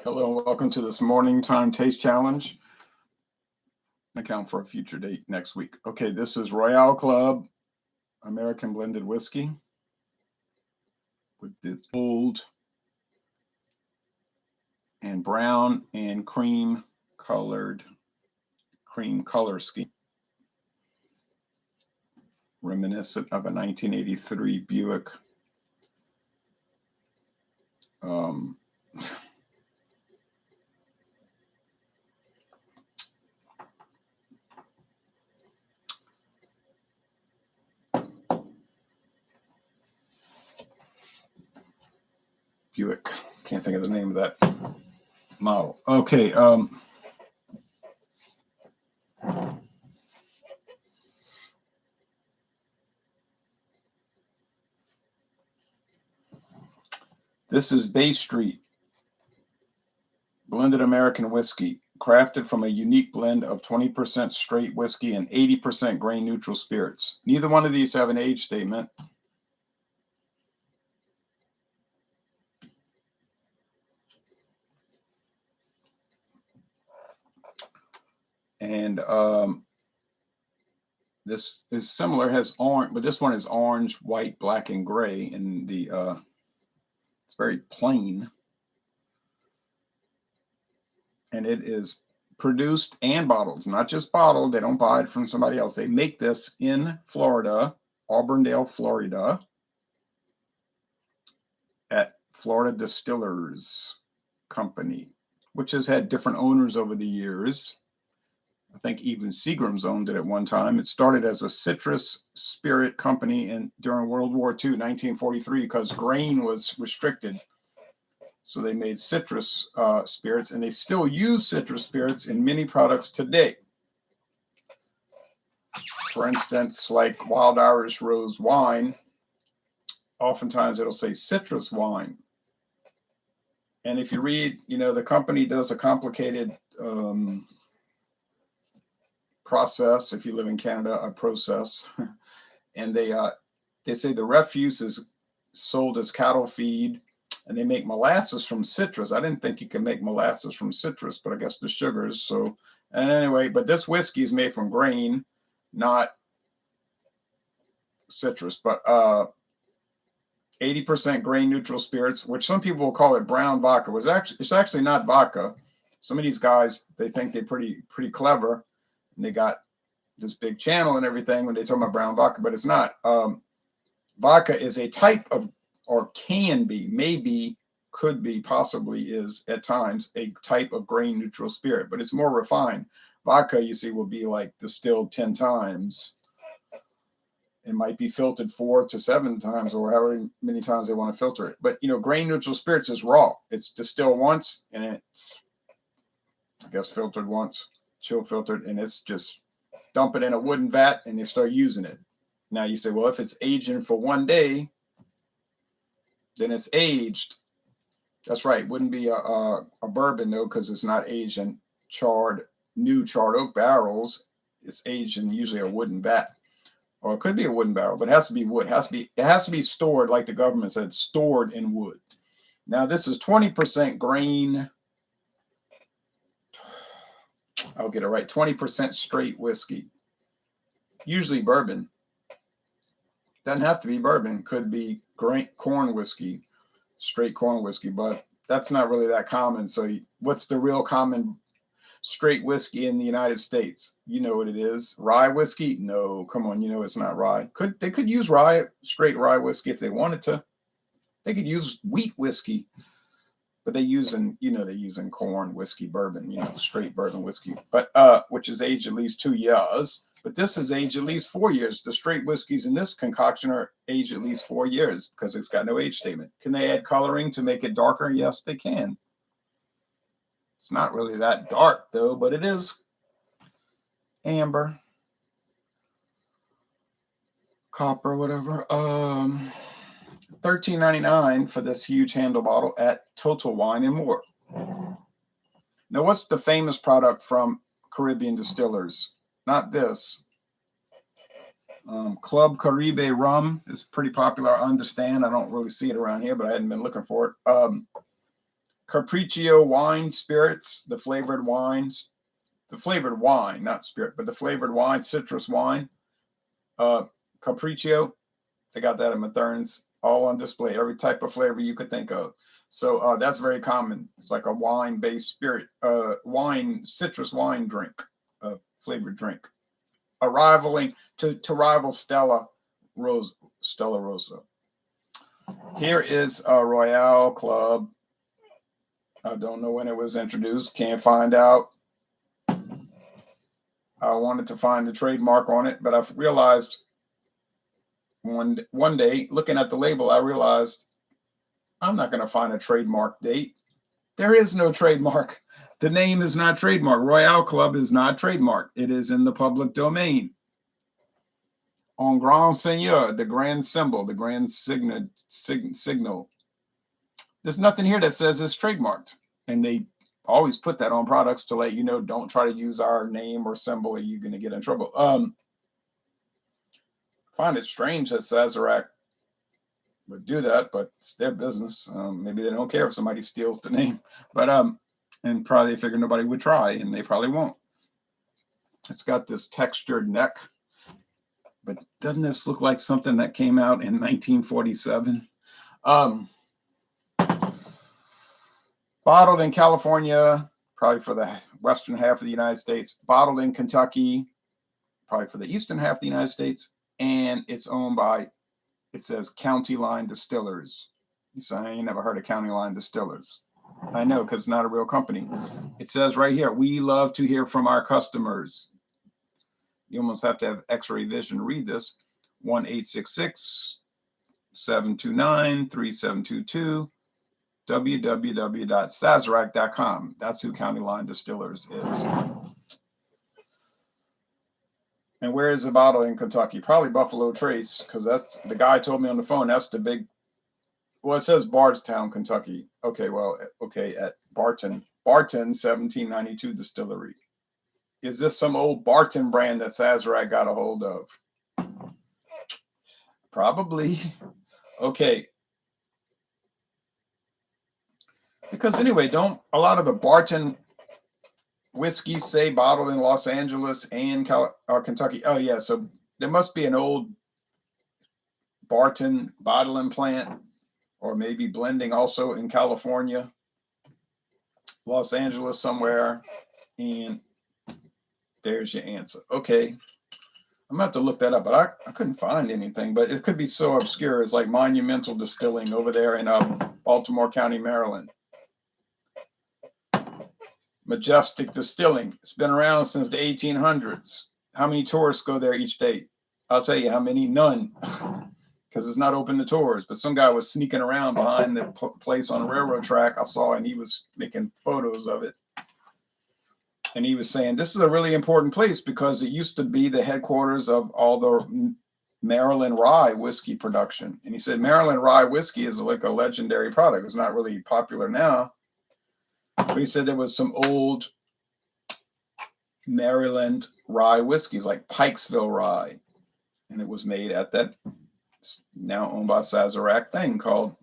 Hello and welcome to this morning time taste challenge. Account for a future date next week. Okay, this is Royale Club American blended whiskey with the gold and brown and cream color scheme, reminiscent of a 1983 Buick. Buick. Can't think of the name of that model. Okay. This is Bay Street blended American whiskey, crafted from a unique blend of 20% straight whiskey and 80% grain neutral spirits. Neither one of these have an age statement. And this is similar, has orange, but this one is orange, white, black, and gray. And the it's very plain. And it is produced and bottled, not just bottled. They don't buy it from somebody else. They make this in Florida, Auburndale, Florida, at Florida Distillers Company, which has had different owners over the years. I think even Seagram's owned it at one time. It started as a citrus spirit company during World War II, 1943, because grain was restricted. So they made citrus spirits, and they still use citrus spirits in many products today. For instance, like Wild Irish Rose wine, oftentimes it'll say citrus wine. And if you read, the company does a complicated process. If you live in Canada, a process. And they say the refuse is sold as cattle feed, and they make molasses from citrus. I didn't think you could make molasses from citrus, but I guess the sugars. So, and anyway, but this whiskey is made from grain, not citrus, but 80% grain neutral spirits, which some people will call it brown vodka. It's actually not vodka. Some of these guys, they think they're pretty clever, and they got this big channel and everything when they talk about brown vodka, but it's not. Vodka is a type of, or can be, maybe, could be, possibly is at times a type of grain neutral spirit, but it's more refined. Vodka, you see, will be like distilled 10 times. It might be filtered 4 to 7 times, or however many times they want to filter it. But, grain neutral spirits is raw. It's distilled once, and it's, I guess, filtered once, chill filtered, and it's just dump it in a wooden vat and they start using it. Now you say, well, if it's aging for one day, then it's aged. That's right. Wouldn't be a bourbon, though, because it's not aged in new charred oak barrels. It's aged in usually a wooden vat. Or it could be a wooden barrel, but it has to be wood. It has to be stored, like the government said, stored in wood. Now this is 20% grain. I'll get it right. 20% straight whiskey. Usually bourbon. Doesn't have to be bourbon. Could be corn whiskey, straight corn whiskey, but that's not really that common. So what's the real common straight whiskey in the United States? You know what it is. Rye whiskey? No, come on, it's not rye. They could use straight rye whiskey if they wanted to. They could use wheat whiskey, but they're using corn whiskey, bourbon, straight bourbon whiskey, but which is aged at least 2 years. But this is aged at least 4 years. The straight whiskeys in this concoction are aged at least 4 years because it's got no age statement. Can they add coloring to make it darker? Yes, they can. It's not really that dark, though, but it is amber, copper, whatever. $13.99 for this huge handle bottle at Total Wine and More. Now, what's the famous product from Caribbean Distillers? Not this. Club Caribe rum is pretty popular. I understand. I don't really see it around here, but I hadn't been looking for it. Capriccio wine spirits, the flavored wines, the flavored wine, not spirit, but the flavored wine, citrus wine. Capriccio, they got that at Mathern's, all on display, every type of flavor you could think of. So that's very common. It's like a wine-based spirit, citrus wine drink, flavored drink, rivaling to rival Stella Rosa. Here is a Royale Club. I don't know when it was introduced. Can't find out. I wanted to find the trademark on it, but I've realized one day, looking at the label, I realized I'm not going to find a trademark date. There is no trademark. The name is not trademarked. Royale Club is not trademarked. It is in the public domain. En grand seigneur, the grand symbol, the grand signal. There's nothing here that says it's trademarked. And they always put that on products to let you know, don't try to use our name or symbol or you're going to get in trouble. I find it strange that Sazerac would do that, but it's their business. Maybe they don't care if somebody steals the name, but and probably they figure nobody would try, and they probably won't. It's got this textured neck, but doesn't this look like something that came out in 1947? Bottled in California, probably for the western half of the United States. Bottled in Kentucky, probably for the eastern half of the United States. And it's owned by, it says County Line Distillers. So I ain't never heard of County Line Distillers. I know, because it's not a real company. It says right here, we love to hear from our customers. You almost have to have X-ray vision to read this. 1-866-729-3722. www.sazerac.com. That's who County Line Distillers is. And where is the bottle in Kentucky? Probably Buffalo Trace, because that's the guy told me on the phone. That's the big. Well, it says Bardstown, Kentucky. Okay, well, okay, at Barton 1792 Distillery. Is this some old Barton brand that Sazerac got a hold of? Probably. Okay. Because anyway, don't a lot of the Barton whiskeys say bottled in Los Angeles and Kentucky? Oh yeah, so there must be an old Barton bottling plant, or maybe blending also in California, Los Angeles somewhere, and there's your answer. Okay, I'm gonna have to look that up, but I couldn't find anything. But it could be so obscure. It's like Monumental Distilling over there in Baltimore County, Maryland. Majestic Distilling. It's been around since the 1800s. How many tourists go there each day? I'll tell you how many. None, because it's not open to tours. But some guy was sneaking around behind the place on a railroad track I saw, and he was making photos of it. And he was saying, this is a really important place because it used to be the headquarters of all the Maryland rye whiskey production. And he said, Maryland rye whiskey is like a legendary product. It's not really popular now. But he said there was some old Maryland rye whiskeys, like Pikesville rye. And it was made at that now owned by Sazerac thing called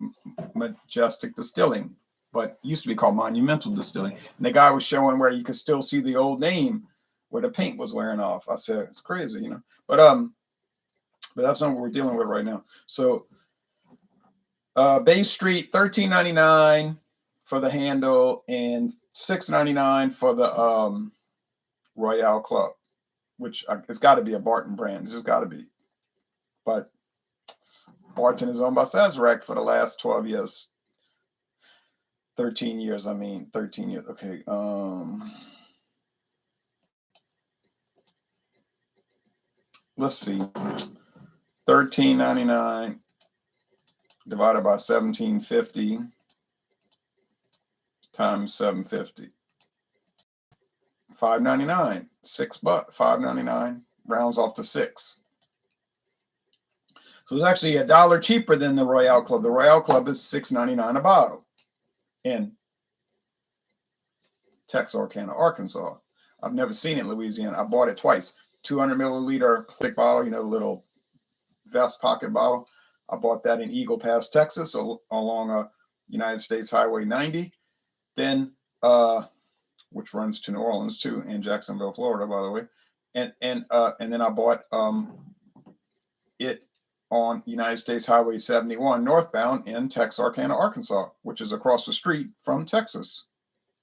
Majestic Distilling, but used to be called Monumental Distilling. And the guy was showing where you could still see the old name where the paint was wearing off. I said, it's crazy, you know. But that's not what we're dealing with right now. So Bay Street, $13.99 for the handle and $6.99 for the Royale Club, which it's got to be a Barton brand. It's just got to be. But Barton is owned by Sazerac for the last 12 years. 13 years, 13 years. Okay. Let's see. $13.99 divided by 1750 times 750. $5.99. $6. $5.99 rounds off to $6. So it's actually $1 cheaper than the Royale Club. The Royale Club is $6.99 a bottle in Texarkana, Arkansas. I've never seen it in Louisiana. I bought it twice. 200 milliliter thick bottle, you know, little vest pocket bottle. I bought that in Eagle Pass, Texas, along United States Highway 90. Then, which runs to New Orleans too, and Jacksonville, Florida, by the way. And then I bought it on United States Highway 71 northbound in Texarkana, Arkansas, which is across the street from Texas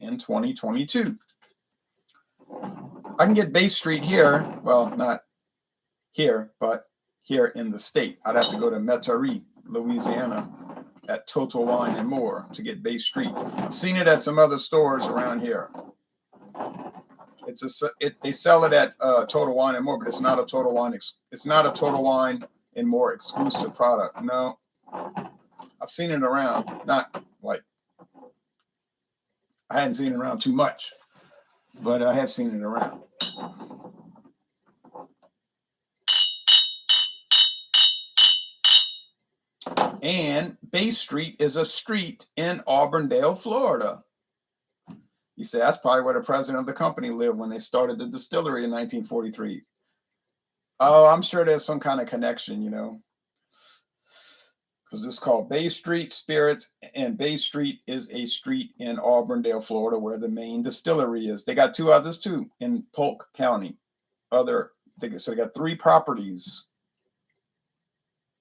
in 2022. I can get Bay Street here. Well, not here, but here in the state. I'd have to go to Metairie, Louisiana, at Total Wine and More to get Bay Street. I've seen it at some other stores around here. They sell it at Total Wine and More, but it's not a Total Wine. It's not a Total Wine and More exclusive product. No, I've seen it around. Not like I hadn't seen it around too much, but I have seen it around. And Bay Street is a street in Auburndale, Florida. You say that's probably where the president of the company lived when they started the distillery in 1943. Oh, I'm sure there's some kind of connection, you know, because it's called Bay Street Spirits, and Bay Street is a street in Auburndale, Florida, where the main distillery is. They got two others too in Polk County. So they got 3 properties.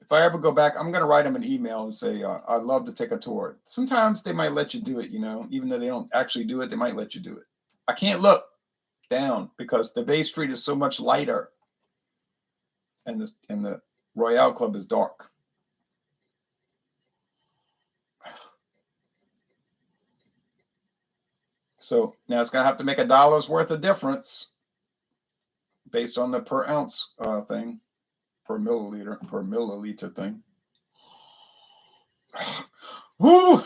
If I ever go back, I'm going to write them an email and say, I'd love to take a tour. Sometimes they might let you do it, you know, even though they don't actually do it, they might let you do it. I can't look down because the Bay Street is so much lighter and the Royale Club is dark. So now it's going to have to make $1 worth of difference based on the per ounce thing. Per milliliter thing. Woo!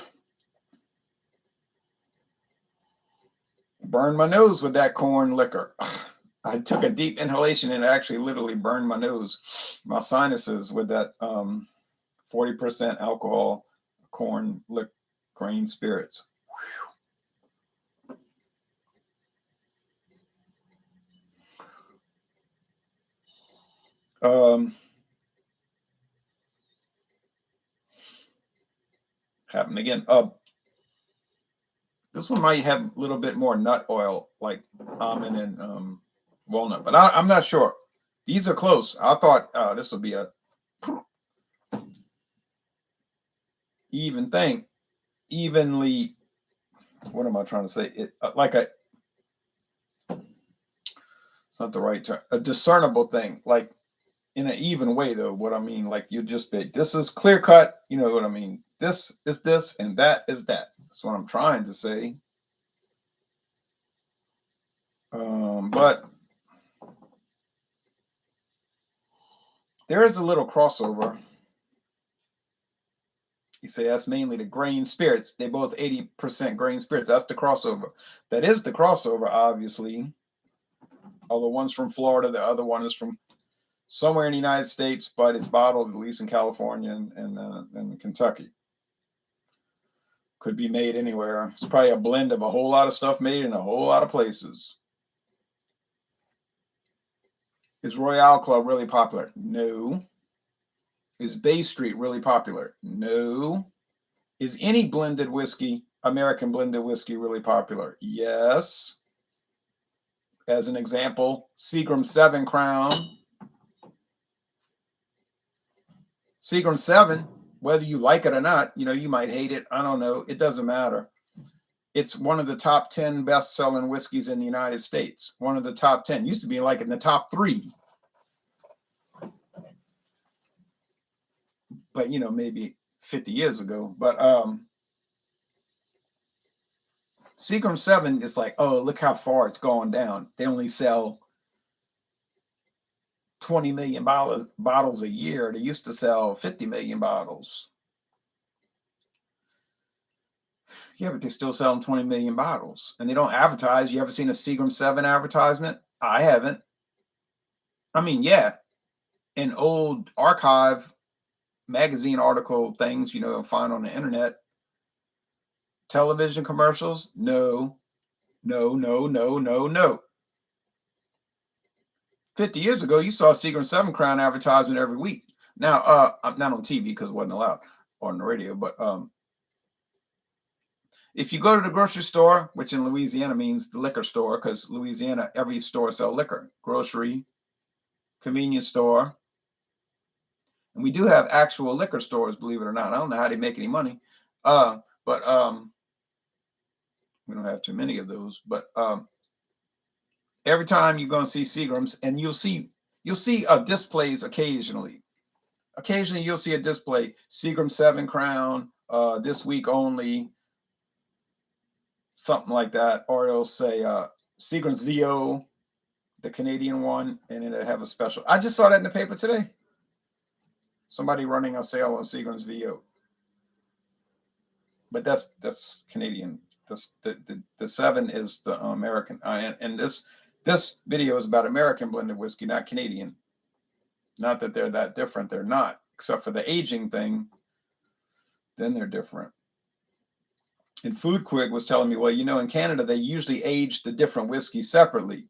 Burned my nose with that corn liquor. I took a deep inhalation and it actually literally burned my nose, my sinuses with that 40% alcohol corn grain spirits. Happened again. This one might have a little bit more nut oil, like almond and walnut, but I'm not sure. These are close. I thought this would be a even thing, evenly. What am I trying to say? It's not the right term. A discernible thing, like in an even way, though. What I mean, like you just be, this is clear cut. You know what I mean? This is this, and that is that. That's what I'm trying to say. But there is a little crossover. You say that's mainly the grain spirits. They both 80% grain spirits. That's the crossover. That is the crossover, obviously. Although one's from Florida, the other one is from somewhere in the United States, but it's bottled at least in California and Kentucky. Could be made anywhere. It's probably a blend of a whole lot of stuff made in a whole lot of places. Is Royale Club really popular? No. Is Bay Street really popular? No. Is any blended whiskey, American blended whiskey, really popular? Yes. As an example, Seagram 7 Crown. Seagram 7, whether you like it or not, you know, you might hate it. I don't know. It doesn't matter. It's one of the top 10 best-selling whiskeys in the United States. One of the top 10. Used to be like in the top 3. But, you know, maybe 50 years ago. But Seagram 7 is like, oh, look how far it's gone down. They only sell 20 million bottles a year. They used to sell 50 million bottles. Yeah, but they're still selling 20 million bottles. And they don't advertise. You ever seen a Seagram 7 advertisement? I haven't. I mean, yeah. In old archive magazine article things, you know, you'll find on the internet. Television commercials? No. No, no, no, no, no. 50 years ago, you saw a Seagram 7 Crown advertisement every week. Now, not on TV because it wasn't allowed, or on the radio, but If you go to the grocery store, which in Louisiana means the liquor store, because Louisiana, every store sells liquor, grocery, convenience store. And we do have actual liquor stores, believe it or not. I don't know how they make any money. But we don't have too many of those. But every time you're going to see Seagram's, and you'll see displays occasionally. Occasionally you'll see a display, Seagram 7 Crown, this week only, something like that. Or it'll say Seagram's VO, the Canadian one, and it'll have a special. I just saw that in the paper today. Somebody running a sale on Seagram's VO. But that's Canadian. The 7 is the American. And this video is about American blended whiskey, not Canadian. Not that they're that different. They're not, except for the aging thing. Then they're different. And Food Quick was telling me, well, in Canada, they usually age the different whiskeys separately.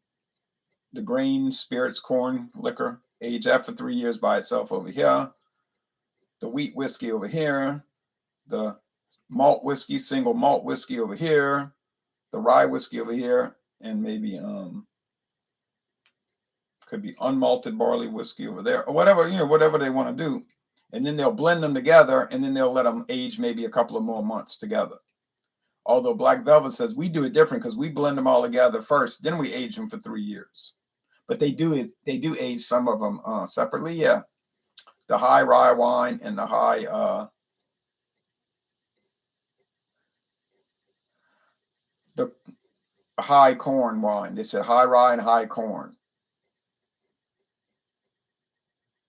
The grain, spirits, corn, liquor, age that for 3 years by itself over here. The wheat whiskey over here. The malt whiskey, single malt whiskey over here. The rye whiskey over here. And maybe could be unmalted barley whiskey over there, or whatever they want to do. And then they'll blend them together, and then they'll let them age maybe a couple of more months together. Although Black Velvet says we do it different because we blend them all together first, then we age them for 3 years. But they do age some of them separately. Yeah, the high rye wine and the high the high corn wine. They said high rye and high corn.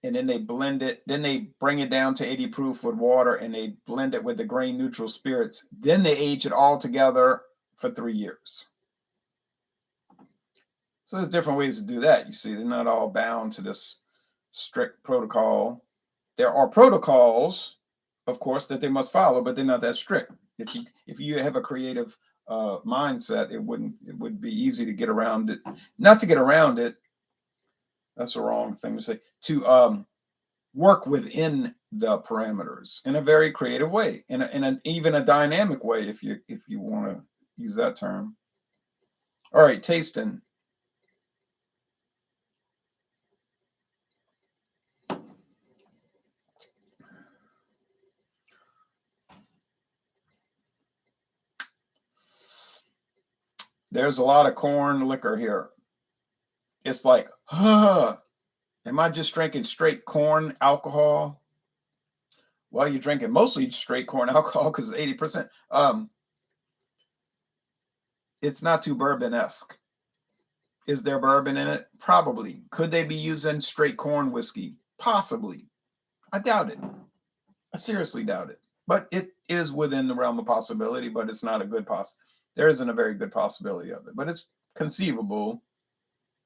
And then they blend it. Then they bring it down to 80 proof with water, and they blend it with the grain neutral spirits. Then they age it all together for 3 years. So there's different ways to do that. You see, they're not all bound to this strict protocol. There are protocols, of course, that they must follow, but they're not that strict. If you have a creative mindset, it would be easy to get around it. Not to get around it. That's the wrong thing to say. To work within the parameters in a very creative way, in even a dynamic way, if you want to use that term. All right, tasting. There's a lot of corn liquor here. It's like, am I just drinking straight corn alcohol? Well, you're drinking mostly straight corn alcohol because it's 80%. It's not too bourbon-esque. Is there bourbon in it? Probably. Could they be using straight corn whiskey? Possibly. I doubt it. I seriously doubt it. But it is within the realm of possibility, but it's not a good there isn't a very good possibility of it. But it's conceivable.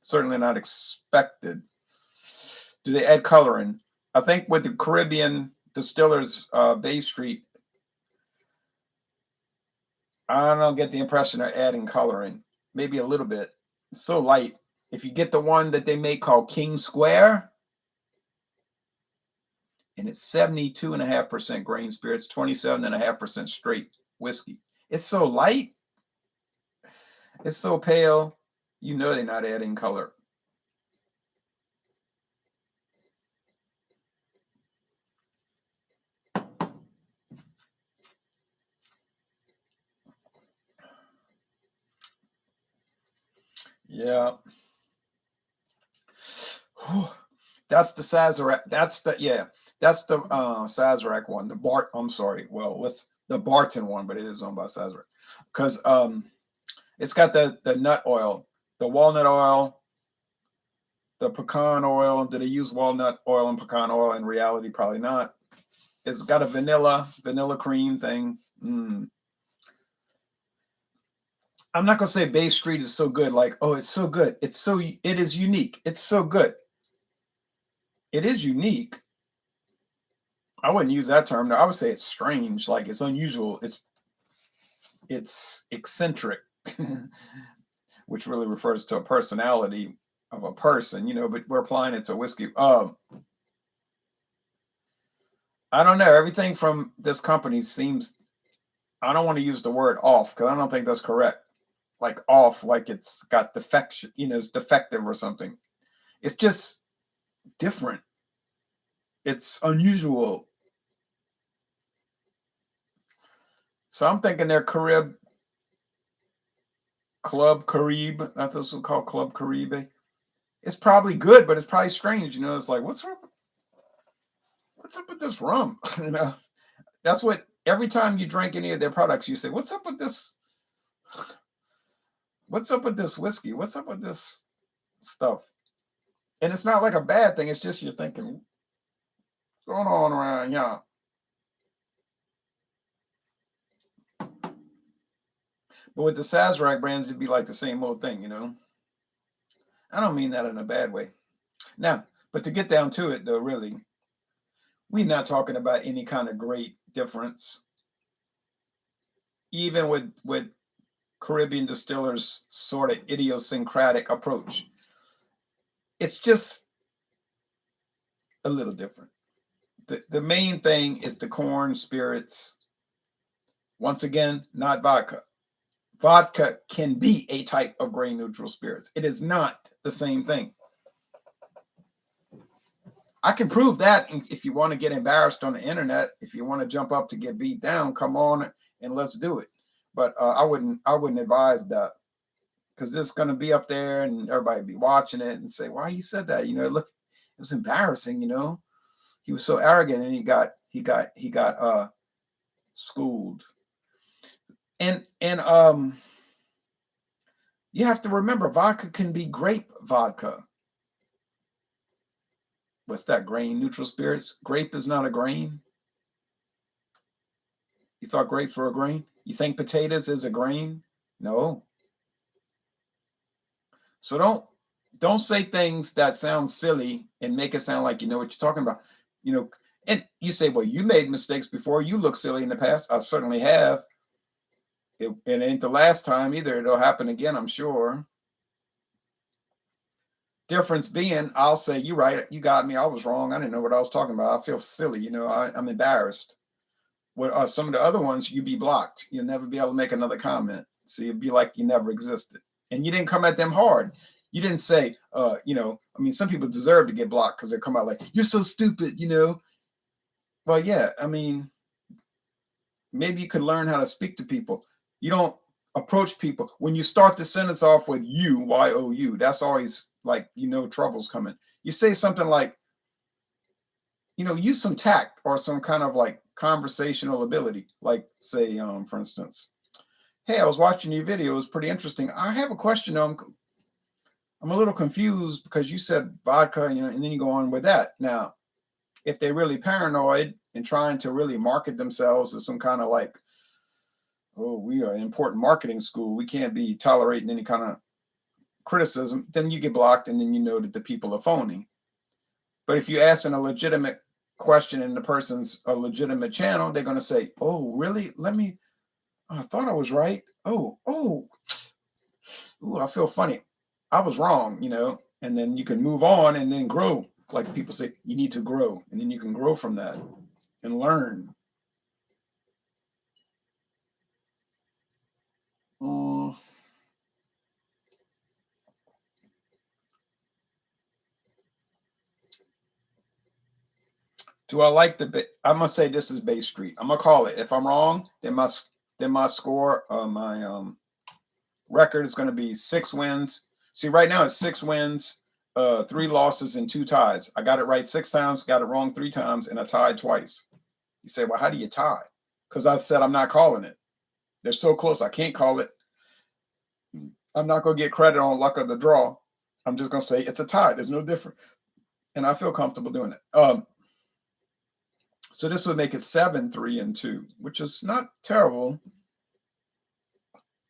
Certainly not expected. Do they add coloring? I think with the Caribbean Distillers Bay Street, I don't get the impression they're adding coloring. Maybe a little bit. It's so light. If you get the one that they make called King Square, and it's 72.5% grain spirits, 27.5% straight whiskey. It's so light. It's so pale. You know they're not adding color. Yeah. That's the Sazerac. That's the Sazerac one. The Barton one, but it is owned by Sazerac. Because it's got the nut oil, the walnut oil, the pecan oil. Do they use walnut oil and pecan oil? In reality, probably not. It's got a vanilla cream thing. I'm not gonna say Bay Street is so good, like, oh, it's so good. It is unique. It's so good. It is unique. I wouldn't use that term. No, I would say it's strange, like it's unusual. It's eccentric, which really refers to a personality of a person, but we're applying it to whiskey. I don't know. Everything from this company seems I don't want to use the word off because I don't think that's correct. Like off, like it's got defection, it's defective or something. It's just different. It's unusual. So I'm thinking they're Club Caribe. That's what it's called, Club Caribe. It's probably good, but it's probably strange. It's like, what's up with this rum? That's what every time you drink any of their products, you say, what's up with this? What's up with this whiskey? What's up with this stuff? And it's not like a bad thing. It's just you're thinking, what's going on around here? But with the Sazerac brands, it'd be like the same old thing, I don't mean that in a bad way. Now, but to get down to it, though, really, we're not talking about any kind of great difference. Even with Caribbean Distillers' sort of idiosyncratic approach, it's just a little different. The main thing is the corn spirits. Once again, not vodka. Vodka can be a type of grain neutral spirits. It is not the same thing. I can prove that if you want to get embarrassed on the internet, if you want to jump up to get beat down, come on and let's do it. But I wouldn't advise that because it's going to be up there and everybody be watching it and say, why he said that? Look, it was embarrassing. He was so arrogant and he got schooled. And you have to remember, vodka can be grape vodka. What's that? Grain neutral spirits? Grape is not a grain. You thought grape for a grain? You think potatoes is a grain? No. So don't say things that sound silly and make it sound like you know what you're talking about. And you say, well, you made mistakes before. You look silly in the past. I certainly have. It ain't the last time either. It'll happen again, I'm sure. Difference being, I'll say, you're right. You got me. I was wrong. I didn't know what I was talking about. I feel silly. I'm embarrassed. What some of the other ones, you'd be blocked. You'll never be able to make another comment. So you'd be like you never existed. And you didn't come at them hard. You didn't say, some people deserve to get blocked because they come out like, you're so stupid, Well, yeah, maybe you could learn how to speak to people. You don't approach people. When you start the sentence off with you, Y-O-U, that's always like, trouble's coming. You say something like, use some tact or some kind of like conversational ability. Like say, for instance, hey, I was watching your video. It was pretty interesting. I have a question. I'm a little confused because you said vodka, and then you go on with that. Now, if they're really paranoid and trying to really market themselves as some kind of like, oh, we are an important marketing school, we can't be tolerating any kind of criticism, then you get blocked and then you know that the people are phony. But if you ask in a legitimate question and the person's a legitimate channel, they're going to say, oh, really? I thought I was right. Ooh, I feel funny. I was wrong, and then you can move on and then grow. Like people say, you need to grow, and then you can grow from that and learn. Do I like I'm gonna say this is Bay Street. I'm gonna call it. If I'm wrong, then my score, my record is gonna be 6 wins. See, right now it's 6 wins, 3 losses, and 2 ties. I got it right 6 times, got it wrong 3 times, and I tied twice. You say, well, how do you tie? Because I said I'm not calling it. They're so close, I can't call it. I'm not gonna get credit on luck of the draw. I'm just gonna say it's a tie. There's no difference, and I feel comfortable doing it. So this would make it 7, 3, and 2, which is not terrible.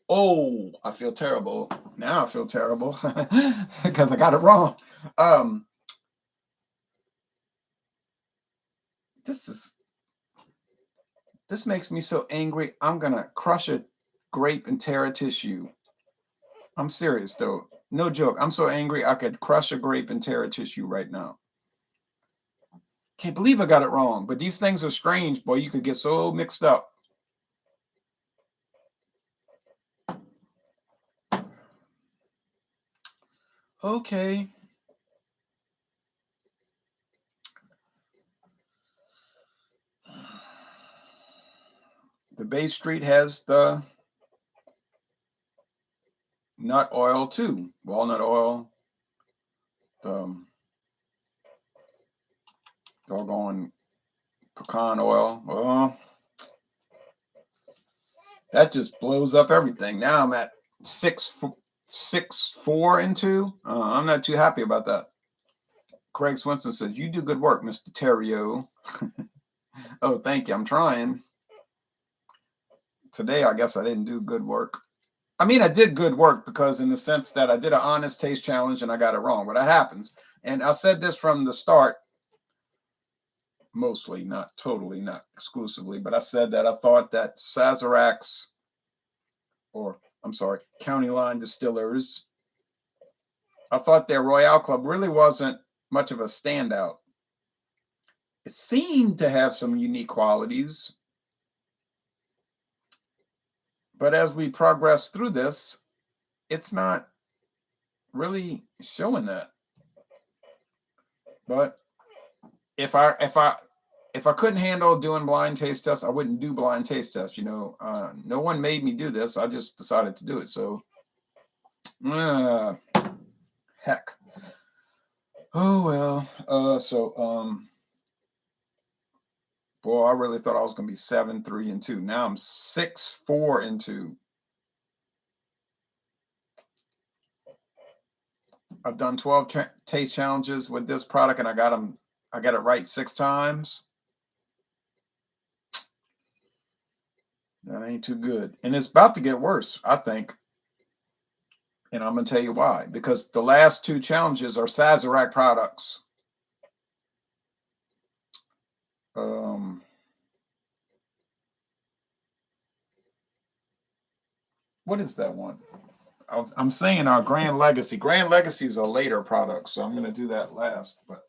Oh, I feel terrible. Now I feel terrible because I got it wrong. This makes me so angry. I'm gonna crush a grape and tear a tissue. I'm serious though. No joke. I'm so angry I could crush a grape and tear a tissue right now. Can't believe I got it wrong. But these things are strange, boy. You could get so mixed up. Okay. The Bay Street has the nut oil too. Walnut oil, doggone pecan oil. Well, that just blows up everything. Now I'm at 6.4 and 2. I'm not too happy about that. Craig Swinson says, "You do good work, Mr. Terrio." Oh, thank you. I'm trying. Today, I guess I didn't do good work. I mean, I did good work because in the sense that I did an honest taste challenge and I got it wrong, but that happens. And I said this from the start, mostly, not totally, not exclusively, but I said that I thought that Sazerac's, or I'm sorry, County Line Distillers, I thought their Royale Club really wasn't much of a standout. It seemed to have some unique qualities, but as we progress through this, it's not really showing that. But if I couldn't handle doing blind taste tests, I wouldn't do blind taste tests. No one made me do this. I just decided to do it. So, heck. Oh well. Boy, I really thought I was going to be 7-3 and 2. Now I'm 6-4 and 2. I've done 12 taste challenges with this product, and I got it right 6 times. That ain't too good, and it's about to get worse, I think. And I'm going to tell you why. Because the last 2 challenges are Sazerac products. What is that one? I'm saying our Grand Legacy. Grand Legacy is a later product, so I'm going to do that last. But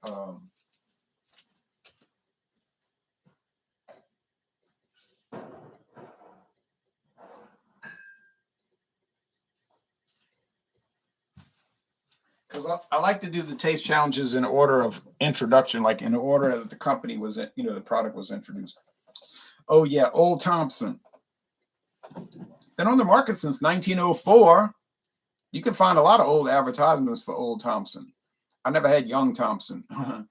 because I like to do the taste challenges in order of introduction, like in order that the company was, the product was introduced. Oh yeah, Old Thompson. Been on the market since 1904. You can find a lot of old advertisements for Old Thompson. I never had Young Thompson.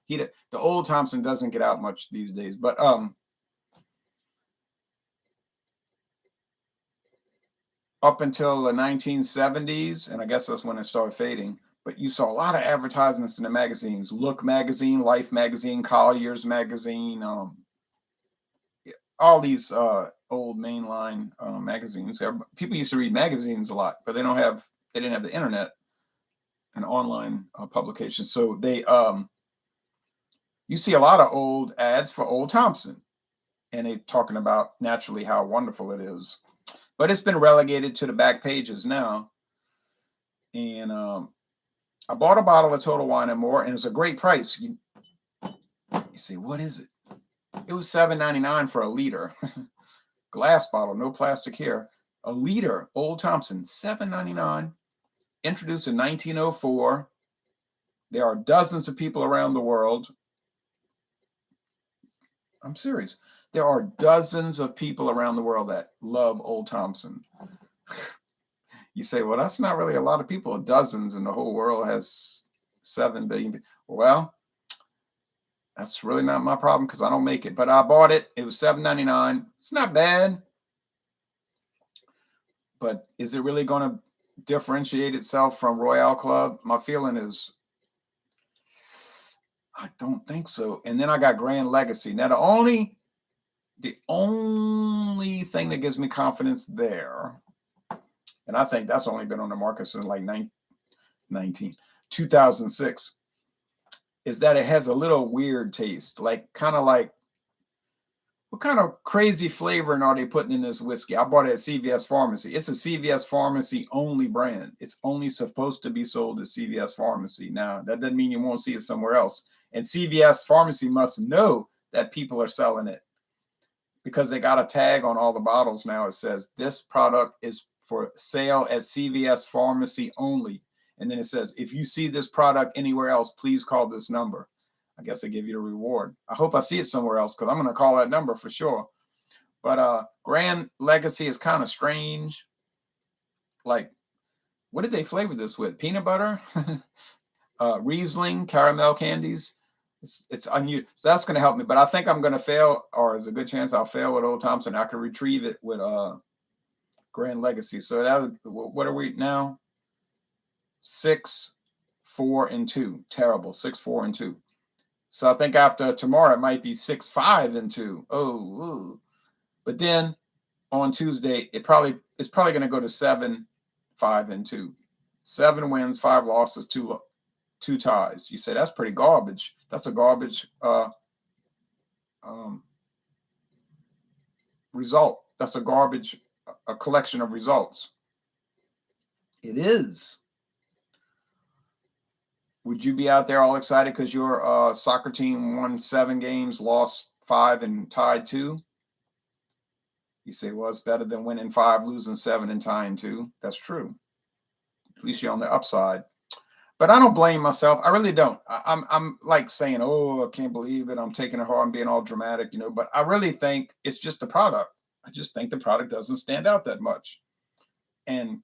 The Old Thompson doesn't get out much these days, but up until the 1970s, and I guess that's when it started fading. But you saw a lot of advertisements in the magazines: Look magazine, Life magazine, Collier's magazine, all these old mainline magazines. People used to read magazines a lot, but they didn't have the internet and online publications. So you see a lot of old ads for Old Thompson, and they're talking about naturally how wonderful it is. But it's been relegated to the back pages now. And I bought a bottle of Total Wine and More, and it's a great price. You say, what is it? It was $7.99 for a liter. Glass bottle, no plastic here. A liter, Old Thompson, $7.99. Introduced in 1904. There are dozens of people around the world. I'm serious. There are dozens of people around the world that love Old Thompson. You say, well, that's not really a lot of people. Dozens, and the whole world has 7 billion. Well, that's really not my problem because I don't make it. But I bought it. It was $7.99. It's not bad. But is it really going to differentiate itself from Royale Club? My feeling is I don't think so. And then I got Grand Legacy. Now, the only thing that gives me confidence there, and I think that's only been on the market since like 2006, is that it has a little weird taste, kind of like, what kind of crazy flavoring are they putting in this whiskey? I bought it at CVS Pharmacy. It's a CVS Pharmacy only brand. It's only supposed to be sold at CVS Pharmacy. Now, that doesn't mean you won't see it somewhere else. And CVS Pharmacy must know that people are selling it because they got a tag on all the bottles now. It says, this product is for sale at CVS Pharmacy only. And then it says, if you see this product anywhere else, please call this number. I guess they give you the reward. I hope I see it somewhere else because I'm going to call that number for sure. But Grand Legacy is kind of strange. Like, what did they flavor this with? Peanut butter? Riesling, caramel candies. It's unusual. So that's going to help me. But I think I'm going to fail, or there's a good chance I'll fail with Old Thompson. I can retrieve it with Grand Legacy. So that, what are we now? 6, 4, and 2. Terrible. 6, 4, and 2. So I think after tomorrow it might be 6, 5, and 2. Oh, but then on Tuesday it's probably going to go to 7, 5, and 2. 7 wins, 5 losses, 2 ties. You say that's pretty garbage. That's a garbage result. That's a collection of results. It is. Would you be out there all excited because your soccer team won 7 games, lost 5, and tied 2? You say, well, it's better than winning 5, losing 7, and tying 2. That's true. At least you're on the upside. But I don't blame myself. I really don't. I'm like saying, oh, I can't believe it. I'm taking it hard. I'm being all dramatic, But I really think it's just the product. I just think the product doesn't stand out that much. And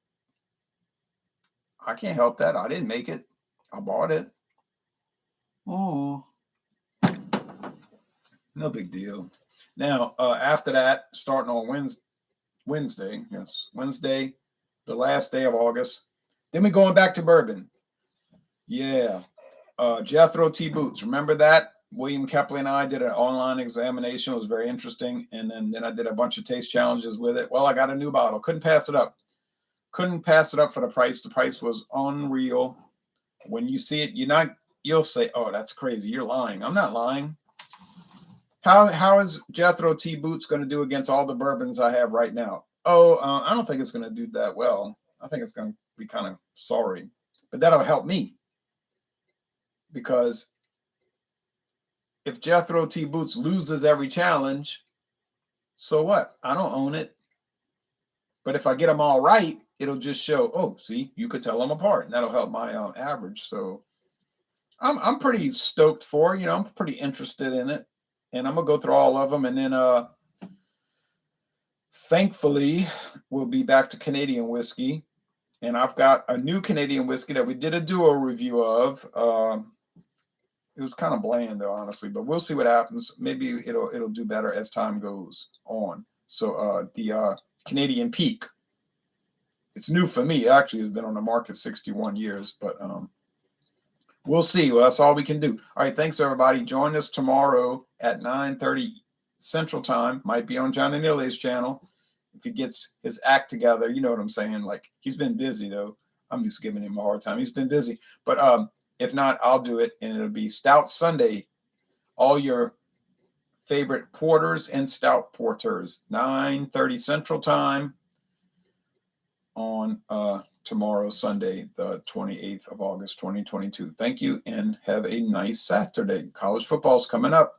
I can't help that. I didn't make it. I bought it. Oh, no big deal. Now, after that, starting on Wednesday, the last day of August, then we're going back to bourbon. Yeah. Jethro T. Boots. Remember that? William Kepley and I did an online examination. It was very interesting. And then I did a bunch of taste challenges with it. Well, I got a new bottle. Couldn't pass it up. Couldn't pass it up for the price. The price was unreal. When you see it, you'll say, oh, that's crazy. You're lying. I'm not lying. How is Jethro T. Boots going to do against all the bourbons I have right now? Oh, I don't think it's going to do that well. I think it's going to be kind of sorry. But that'll help me. Because if Jethro T. Boots loses every challenge, so what? I don't own it. But if I get them all right, it'll just show, oh, see, you could tell them apart. And that'll help my average. So I'm pretty stoked for it. I'm pretty interested in it. And I'm going to go through all of them. And then thankfully, we'll be back to Canadian whiskey. And I've got a new Canadian whiskey that we did a duo review of. It was kind of bland, though, honestly. But we'll see what happens. Maybe it'll do better as time goes on. So the Canadian Peak. It's new for me. Actually, it's been on the market 61 years. But we'll see. Well, that's all we can do. All right. Thanks, everybody. Join us tomorrow at 9:30 Central Time. Might be on John Anile's channel. If he gets his act together, you know what I'm saying? Like, he's been busy, though. I'm just giving him a hard time. He's been busy. But if not, I'll do it. And it'll be Stout Sunday. All your favorite porters and stout porters. 9:30 Central Time on tomorrow, Sunday, the 28th of August, 2022. Thank you, and have a nice Saturday. College football's coming up.